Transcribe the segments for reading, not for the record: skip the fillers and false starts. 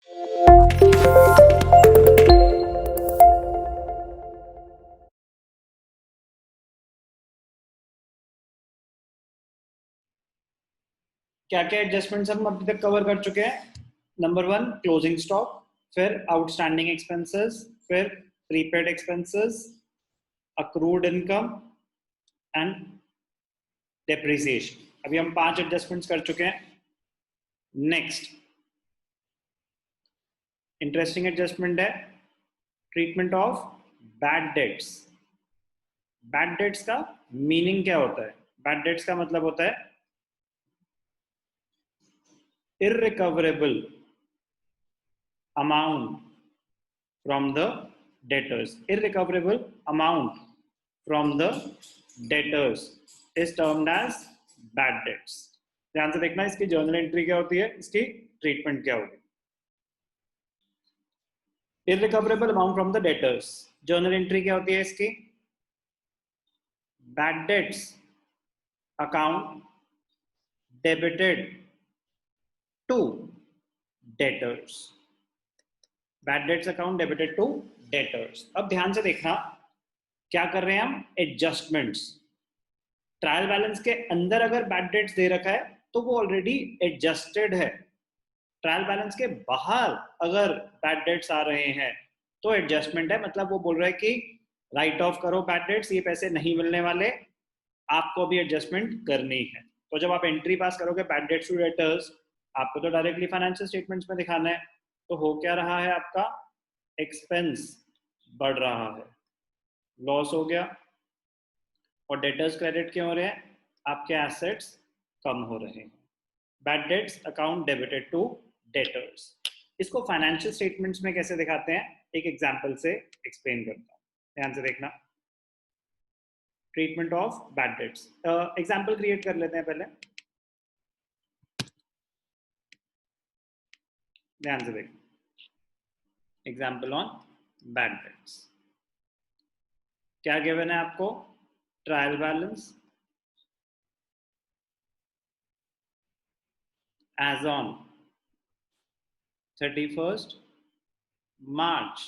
क्या क्या एडजस्टमेंट्स हम अभी तक कवर कर चुके हैं? नंबर 1 क्लोजिंग स्टॉक, फिर आउटस्टैंडिंग एक्सपेंसेस, फिर prepaid expenses, accrued income and depreciation. अभी हम 5 एडजस्टमेंट्स कर चुके हैं। नेक्स्ट इंटरेस्टिंग एडजस्टमेंट है treatment of bad dates. Bad debts का मीनिंग क्या होता है? बैड डेट्स का मतलब होता है irrecoverable amount from the debtors. Irrecoverable amount from the debtors is termed as bad debts. ध्यान से देखना, इसकी जर्नल एंट्री क्या होती है, इसकी ट्रीटमेंट क्या होगी। irrecoverable amount from the debtors, journal entry क्या होती है इसकी? bad debts account debited to debtors. Bad debts account debited to debtors. अब ध्यान से देखना, क्या कर रहे हैं हम? एडजस्टमेंट्स। ट्रायल बैलेंस के अंदर अगर बैड डेट्स दे रखा है तो वो ऑलरेडी एडजस्टेड है। ट्रायल बैलेंस के बाहर अगर बैड डेट्स आ रहे हैं तो एडजस्टमेंट है, मतलब वो बोल रहा है कि राइट ऑफ करो बैड डेट्स, ये पैसे नहीं मिलने वाले, आपको भी एडजस्टमेंट करनी है। तो जब आप एंट्री पास करोगे बैड डेट्स टू डेटर्स, आपको तो डायरेक्टली फाइनेंशियल स्टेटमेंट्स में दिखाना है। तो हो क्या रहा है आपका? एक्सपेंस बढ़ रहा है, लॉस हो गया। और डेटर्स क्रेडिट क्यों हो रहे हैं? आपके एसेट्स कम हो रहे हैं। Bad debts account debited to debtors. इसको फाइनेंशियल स्टेटमेंट्स में कैसे दिखाते हैं, एक एग्जांपल से एक्सप्लेन करता हूं, ध्यान से देखना। Treatment of bad debts, example create कर लेते हैं पहले, ध्यान से देखना। Example on bad debts. क्या गिवन है आपको? Trial balance as on 31st March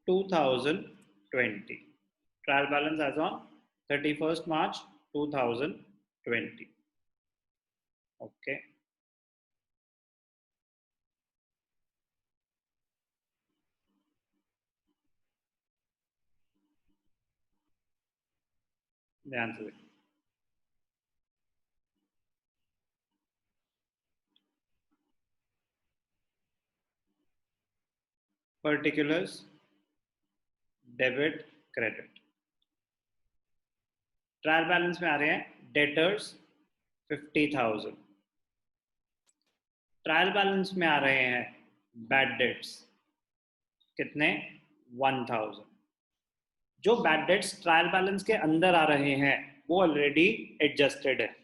2020। Trial balance as on 31st March 2020। Okay, ध्यान से देखिए। Particulars, debit, credit. Trial balance में आ रहे हैं डेटर्स 50,000। ट्रायल बैलेंस में आ रहे हैं बैड डेट्स कितने? 1,000। जो बैड डेट्स ट्रायल बैलेंस के अंदर आ रहे हैं वो ऑलरेडी एडजस्टेड है।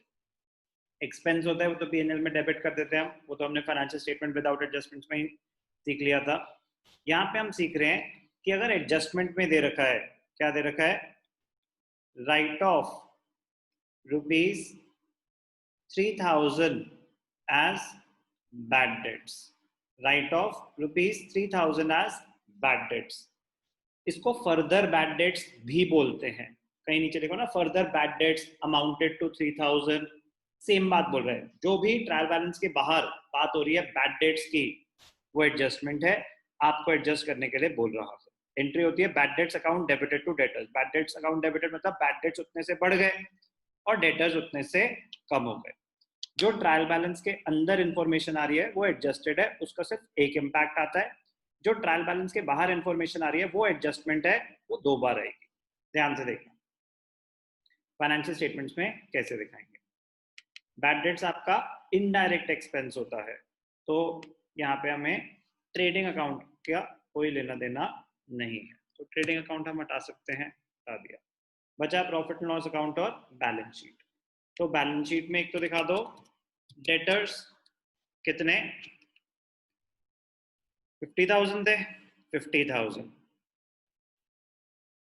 एक्सपेंस होता है वो तो पीएनएल में डेबिट कर देते हैं हम, वो तो हमने फाइनेंशियल स्टेटमेंट विदाउट एडजस्टमेंट्स में ही सीख लिया था। यहाँ पे हम सीख रहे हैं कि अगर एडजस्टमेंट में दे रखा है, क्या दे रखा है? Write off ₹3,000 as bad debts। Write off ₹3,000 as bad debts। इसको फर्दर बैड डेट्स भी बोलते हैं। कहीं नीचे देखो ना, further bad debts amounted to 3,000, same बात बोल रहे हैं। जो भी ट्रायल बैलेंस के बाहर बात हो रही है बैड डेट्स की, वो एडजस्टमेंट है, आपको एडजस्ट करने के लिए बोल रहा है। एंट्री होती है bad debts account debited to debtors. Bad debts account debited मतलब बैड डेट्स उतने से बढ़ गए और डेटर्स उतने से कम हो गए। जो ट्रायल बैलेंस के अंदर इंफॉर्मेशन आ रही है वो एडजस्टेड है, उसका सिर्फ एक इम्पैक्ट आता है। जो ट्रायल बैलेंस के बाहर इंफॉर्मेशन आ रही है वो एडजस्टमेंट है, वो 2 बार आएगी। ध्यान से देखना फाइनेंशियल स्टेटमेंट्स में कैसे दिखाएंगे। बैड डेट्स आपका इनडायरेक्ट एक्सपेंस होता है, तो यहाँ पे हमें ट्रेडिंग अकाउंट का कोई लेना देना नहीं है, तो ट्रेडिंग अकाउंट हम हटा सकते हैं, हटा दिया। बचा प्रॉफिट एंड लॉस अकाउंट और बैलेंस शीट। तो बैलेंस शीट में एक तो दिखा दो डेटर्स कितने? 50,000 थे, 50,000।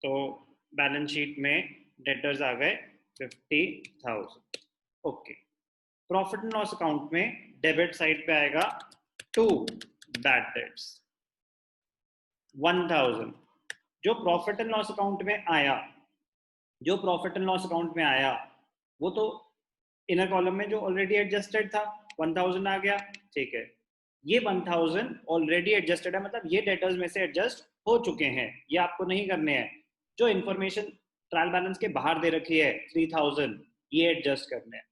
तो बैलेंस शीट में डेटर्स आ गए 50,000। Okay, profit and loss account में डेबिट साइड पे आएगा 2 बैड डेट्स 1000 जो प्रॉफिट एंड लॉस अकाउंट में आया, जो प्रॉफिट एंड लॉस अकाउंट में आया वो तो इनर कॉलम में जो ऑलरेडी एडजस्टेड था 1000 आ गया, ठीक है। ये 1000 ऑलरेडी एडजस्टेड है, मतलब ये डेटर्स में से एडजस्ट हो चुके हैं, ये आपको नहीं करने हैं। जो इन्फॉर्मेशन ट्रायल बैलेंस के बाहर दे रखी है 3000, ये एडजस्ट करने हैं।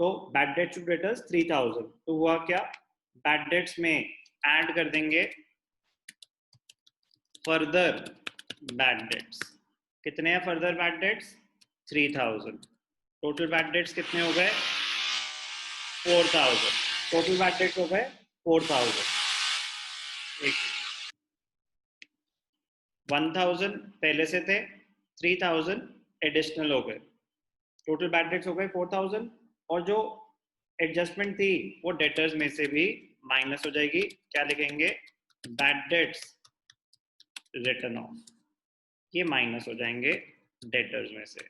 तो बैड डेट्स टू डेटर्स 3000, तो हुआ क्या, बैड डेट्स में ऐड कर देंगे फर्दर बैड डेट्स। कितने हैं further bad dates, 3000। Total bad debts कितने हो गए, 4000। टोटल बैड डेट्स हो गए 4000। 1000 पहले से थे, 3000 एडिशनल हो गए, टोटल बैड डेट्स हो गए 4000। और जो एडजस्टमेंट थी वो डेटर्स में से भी माइनस हो जाएगी। क्या लिखेंगे, बैड डेट्स रिटर्न ऑफ, ये माइनस हो जाएंगे डेटर्स में से।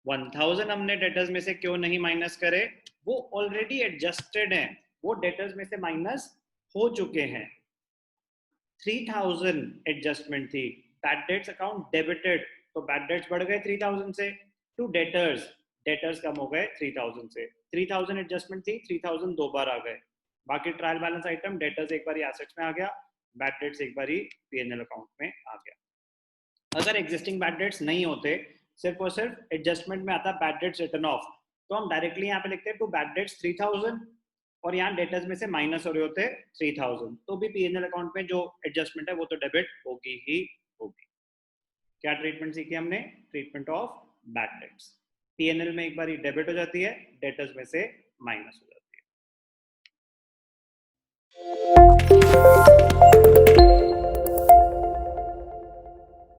1000 हमने डेटर्स में से क्यों नहीं माइनस करे, वो ऑलरेडी एडजस्टेड हैं, वो डेटर्स में से माइनस हो चुके हैं। 3000 एडजस्टमेंट थी, बैड डेट्स अकाउंट डेबिटेड, तो बैड डेट्स बढ़ गए 3000 से टू डेटर्स, डेटर्स कम हो गए 3000 से। 3000 एडजस्टमेंट थी, 3000 दो बार आ गए, बाकी ट्रायल बैलेंस आइटम डेटर्स एक बार एसेट्स में आ गया, बैड डेट्स एक बार पीएनएल अकाउंट में आ गया। अगर एग्जिस्टिंग बैड डेट्स नहीं होते, सिर्फ और सिर्फ एडजस्टमेंट में आता बैड डेट्स रिटर्न ऑफ, तो हम डायरेक्टली यहाँ पे लिखते हैं टू बैड डेट्स 3000 और यहाँ डेटर्स में से माइनस हो रहे होते 3000, तो भी पीएनएल अकाउंट में जो एडजस्टमेंट है वो तो डेबिट होगी ही होगी। क्या ट्रीटमेंट सीखी हमने, treatment of bad dates. PNL में एक बार डेबिट हो जाती है, डेटर्स में से माइनस हो